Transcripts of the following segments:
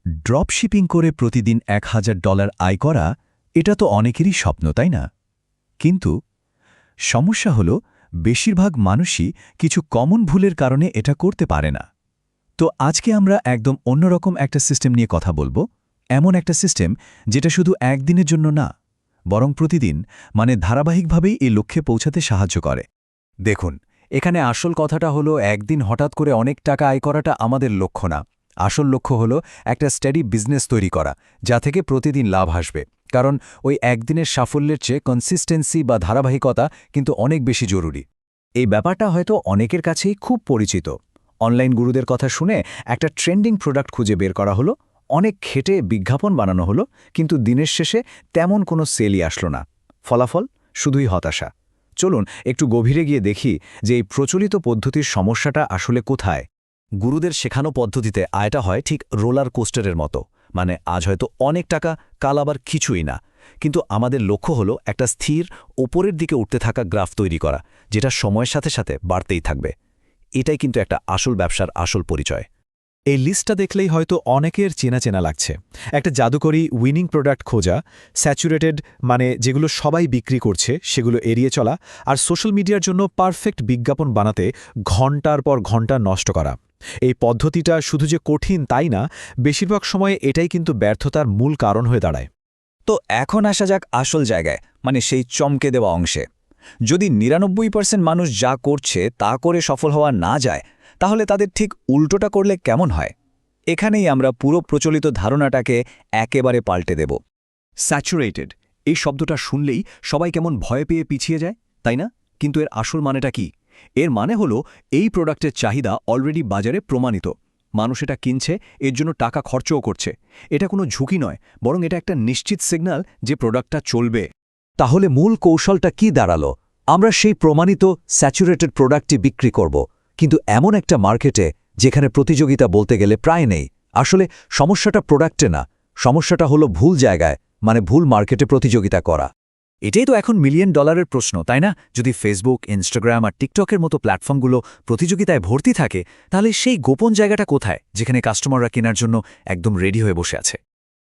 Dropshipping করে প্রতিদিন $1000 আয় করা এটা তো অনেকেরই স্বপ্ন তাই না কিন্তু সমস্যা হলো বেশিরভাগ মানুষই কিছু কমন ভুলের কারণে এটা করতে পারে না তো আজকে আমরা একদম অন্যরকম একটা সিস্টেম নিয়ে কথা বলবো এমন একটা সিস্টেম যেটা শুধু একদিনের জন্য না বরং প্রতিদিন মানে ধারাবাহিকভাবেই এই লক্ষ্যে পৌঁছাতে সাহায্য করে দেখুন এখানে আসল কথাটা হলো একদিন হঠাৎ করে অনেক টাকা আয় করাটা আমাদের লক্ষ্য না আসল লক্ষ্য হলো একটা স্টেডি বিজনেস তৈরি করা যা থেকে প্রতিদিন লাভ আসবে কারণ ওই একদিনের সাফল্যের চেয়ে কনসিস্টেন্সি বা ধারাবাহিকতা কিন্তু অনেক বেশি জরুরি এই ব্যাপারটা হয়তো অনেকের কাছেই খুব পরিচিত অনলাইন গুরুদের কথা শুনে একটা ট্রেন্ডিং প্রোডাক্ট খুঁজে বের করা হলো অনেক খেটে বিজ্ঞাপন বানানো হলো কিন্তু দিনের শেষে তেমন কোনো সেলই আসলো না ফলাফল শুধুই হতাশা চলুন একটু গভীরে গিয়ে দেখি যে এই প্রচলিত পদ্ধতির সমস্যাটা আসলে কোথায় গুরুদের শেখানো পদ্ধতিতে আয়টা হয় ঠিক রোলার কোস্টারের মতো মানে আজ হয়তো অনেক টাকা কাল আবার কিছুই না কিন্তু আমাদের লক্ষ্য হলো একটা স্থির ওপরের দিকে উঠতে থাকা গ্রাফ তৈরি করা যেটা সময়ের সাথে সাথে বাড়তেই থাকবে এটাই কিন্তু একটা আসল ব্যবসার আসল পরিচয় এই লিস্টটা দেখলেই হয়তো অনেকের চেনা চেনা লাগছে একটা জাদুকরী উইনিং প্রোডাক্ট খোঁজা স্যাচুরেটেড মানে যেগুলো সবাই বিক্রি করছে সেগুলো এড়িয়ে চলা আর সোশ্যাল মিডিয়ার জন্য পারফেক্ট বিজ্ঞাপন বানাতে ঘন্টার পর ঘন্টা নষ্ট করা এই পদ্ধতিটা শুধু যে কঠিন তাই না বেশিরভাগ সময়ে এটাই কিন্তু ব্যর্থতার মূল কারণ হয়ে দাঁড়ায় তো এখন আসা যাক আসল জায়গায় মানে সেই চমকে দেওয়া অংশে যদি ৯৯% মানুষ যা করছে তা করে সফল হওয়া না যায় তাহলে তাদের ঠিক উল্টোটা করলে কেমন হয় এখানেই আমরা পুরো প্রচলিত ধারণাটাকে একেবারে পাল্টে দেব স্যাচুরেটেড এই শব্দটা শুনলেই সবাই কেমন ভয় পেয়ে পিছিয়ে যায় তাই না কিন্তু এর আসল মানেটা কি এর মানে হলো এই প্রোডাক্টের চাহিদা অলরেডি বাজারে প্রমাণিত মানুষ এটা কিনছে এর জন্য টাকা খরচও করছে এটা কোনো ঝুঁকি নয় বরং এটা একটা নিশ্চিত সিগন্যাল যে প্রোডাক্টটা চলবে তাহলে মূল কৌশলটা কি দাঁড়ালো আমরা সেই প্রমাণিত স্যাচুরেটেড প্রোডাক্টটি বিক্রি করব কিন্তু এমন একটা মার্কেটে যেখানে প্রতিযোগিতা বলতে গেলে প্রায় নেই আসলে সমস্যাটা প্রোডাক্টে না সমস্যাটা হলো ভুল জায়গায় মানে ভুল মার্কেটে প্রতিযোগিতা করা এটাই তো এখন $1 মিলিয়ন প্রশ্ন তাই না যদি ফেসবুক ইনস্টাগ্রাম আর টিকটকের মতো প্ল্যাটফর্মগুলো প্রতিযোগিতায় ভর্তি থাকে তাহলে সেই গোপন জায়গাটা কোথায় যেখানে কাস্টমাররা কেনার জন্য একদম রেডি হয়ে বসে আছে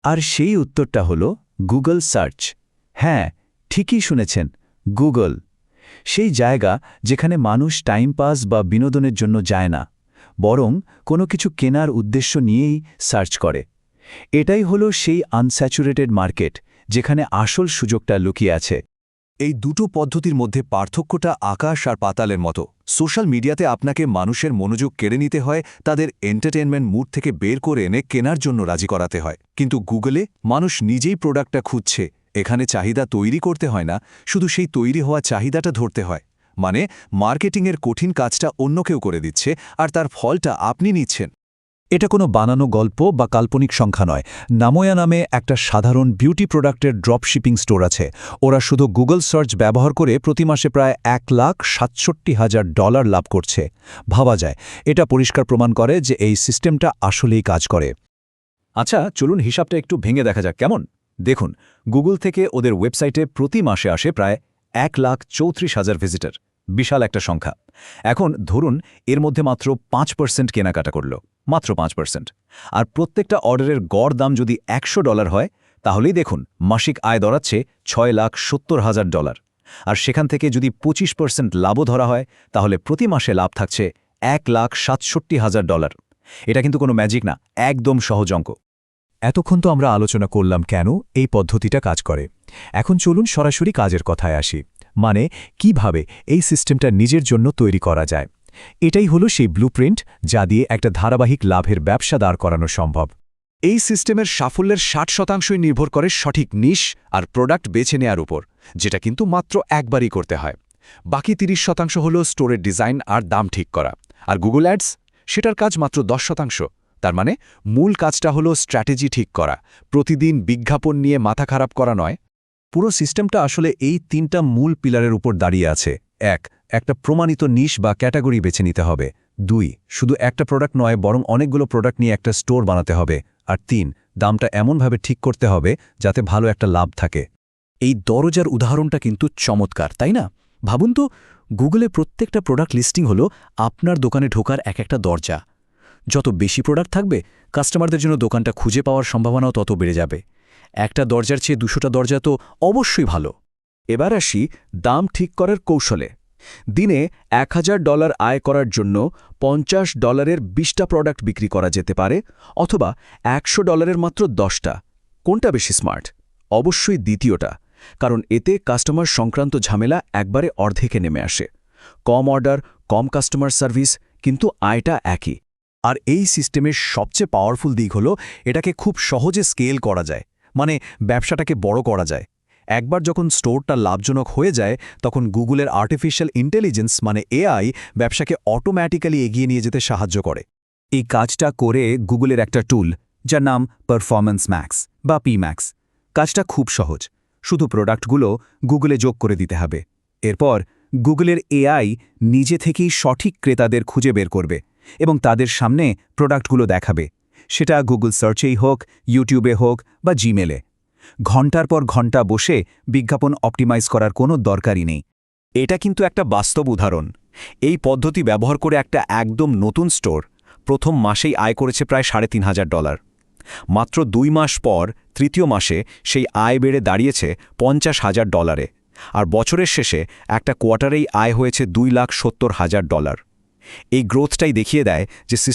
আর সেই উত্তরটা হলো গুগল সার্চ হ্যাঁ ঠিকই শুনেছেন গুগল সেই জায়গা যেখানে মানুষ টাইম পাস বা বিনোদনের জন্য যায় না বরং কোনো কিছু কেনার উদ্দেশ্য নিয়েই সার্চ করে এটাই হলো সেই আনস্যাচুরেটেড মার্কেট যেখানে আসল সুযোগটা লুকিয়ে আছে এই দুটো পদ্ধতির মধ্যে পার্থক্যটা আকাশ আর পাতালের মতো সোশ্যাল মিডিয়াতে আপনাকে মানুষের মনোযোগ কেড়ে নিতে হয় তাদের এন্টারটেনমেন্ট মুড থেকে বের করে এনে কেনার জন্য রাজি করাতে হয় কিন্তু গুগলে মানুষ নিজেই প্রোডাক্টটা খুঁজছে এখানে চাহিদা তৈরি করতে হয় না শুধু সেই তৈরি হওয়া চাহিদাটা ধরতে হয় মানে মার্কেটিংয়ের কঠিন কাজটা অন্য কেউ করে দিচ্ছে আর তার ফলটা আপনি নিচ্ছেন এটা কোনো বানানো গল্প বা কাল্পনিক সংখ্যা নয় নামোয়া নামে একটা সাধারণ বিউটি প্রোডাক্টের ড্রপশিপিং স্টোর আছে ওরা শুধু গুগল সার্চ ব্যবহার করে প্রতি মাসে প্রায় $1,67,000 লাভ করছে ভাবা যায় এটা পরিষ্কার প্রমাণ করে যে এই সিস্টেমটা আসলেই কাজ করে আচ্ছা চলুন হিসাবটা একটু ভেঙে দেখা যাক কেমন দেখুন গুগল থেকে ওদের ওয়েবসাইটে প্রতি মাসে আসে প্রায় 1,34,000 ভিজিটর বিশাল একটা সংখ্যা এখন ধরুন এর মধ্যে মাত্র 5% কেনাকাটা করল মাত্র 5% আর প্রত্যেকটা অর্ডারের গড় দাম যদি $100 হয় তাহলেই দেখুন মাসিক আয় দাঁড়াচ্ছে $6,70,000 আর সেখান থেকে যদি 25% লাভও ধরা হয় তাহলে প্রতি মাসে লাভ থাকছে $1,67,000 এটা কিন্তু কোনো ম্যাজিক না একদম সহজ অঙ্ক এতক্ষণ তো আমরা আলোচনা করলাম কেন এই পদ্ধতিটা কাজ করে এখন চলুন সরাসরি কাজের কথায় আসি মানে কিভাবে এই সিস্টেমটা নিজের জন্য তৈরি করা যায় এটাই হলো সেই ব্লুপ্রিন্ট যা দিয়ে একটা ধারাবাহিক লাভের ব্যবসা দাঁড় করানো সম্ভব এই সিস্টেমের সাফল্যের 60%ই নির্ভর করে সঠিক নিশ আর প্রোডাক্ট বেছে নেওয়ার উপর যেটা কিন্তু মাত্র একবারই করতে হয় বাকি 30% হলো স্টোরের ডিজাইন আর দাম ঠিক করা আর গুগল অ্যাডস সেটার কাজ মাত্র 10%। তার মানে মূল কাজটা হলো স্ট্র্যাটেজি ঠিক করা প্রতিদিন বিজ্ঞাপন নিয়ে মাথা খারাপ করা নয় পুরো সিস্টেমটা আসলে এই 3টা মূল পিলারের উপর দাঁড়িয়ে আছে একটা প্রমাণিত নিশ বা ক্যাটাগরি বেছে নিতে হবে 2 শুধু একটা প্রোডাক্ট নয় বরং অনেকগুলো প্রোডাক্ট নিয়ে একটা স্টোর বানাতে হবে আর 3 দামটা এমনভাবে ঠিক করতে হবে যাতে ভালো একটা লাভ থাকে এই দরজার উদাহরণটা কিন্তু চমৎকার তাই না ভাবুন তো গুগলে প্রত্যেকটা প্রোডাক্ট লিস্টিং হলো আপনার দোকানে ঢোকার একটা দরজা যত বেশি প্রোডাক্ট থাকবে কাস্টমারদের জন্য দোকানটা খুঁজে পাওয়ার সম্ভাবনাও তত বেড়ে যাবে। একটা দরজার চেয়ে 200টা দরজা তো অবশ্যই ভালো। এবার আসি দাম ঠিক করার কৌশলে। দিনে $1000 আয় করার জন্য $50 20টা প্রোডাক্ট বিক্রি করা যেতে পারে, অথবা $100 মাত্র 10টা। কোনটা বেশি স্মার্ট? অবশ্যই দ্বিতীয়টা, কারণ এতে কাস্টমার সংক্রান্ত ঝামেলা একবারে অর্ধেকে নেমে আসে। কম অর্ডার, কম কাস্টমার সার্ভিস, কিন্তু আয়টা একই। আর এই সিস্টেমের সবচেয়ে পাওয়ারফুল দিক হলো এটাকে খুব সহজে স্কেল করা যায়, মানে ব্যবসাটাকে বড় করা যায়। একবার যখন স্টোরটা লাভজনক হয়ে যায়, তখন গুগলের আর্টিফিশিয়াল ইন্টেলিজেন্স মানে এআই ব্যবসাকে অটোম্যাটিক্যালি এগিয়ে নিয়ে যেতে সাহায্য করে। এই কাজটা করে গুগলের একটা টুল, যার নাম পারফরম্যান্স ম্যাক্স বা পিম্যাক্স। কাজটা খুব সহজ, শুধু প্রোডাক্টগুলো গুগলে যোগ করে দিতে হবে। এরপর গুগলের এআই নিজে থেকেই সঠিক ক্রেতাদের খুঁজে বের করবে এবং তাদের সামনে প্রোডাক্টগুলো দেখাবে, সেটা গুগল সার্চেই হোক, ইউটিউবে হোক বা জিমেলে। ঘণ্টার পর ঘণ্টা বসে বিজ্ঞাপন অপটিমাইজ করার কোনো দরকারই নেই। এটা কিন্তু একটা বাস্তব উদাহরণ। এই পদ্ধতি ব্যবহার করে একটা একদম নতুন স্টোর প্রথম মাসেই আয় করেছে প্রায় $3500। মাত্র 2 মাস পর তৃতীয় মাসে সেই আয় বেড়ে দাঁড়িয়েছে $50,000, আর বছরের শেষে একটা কোয়ার্টারেই আয় হয়েছে $2,70,000। এই গ্রোথটাই দেখিয়ে দেয় যে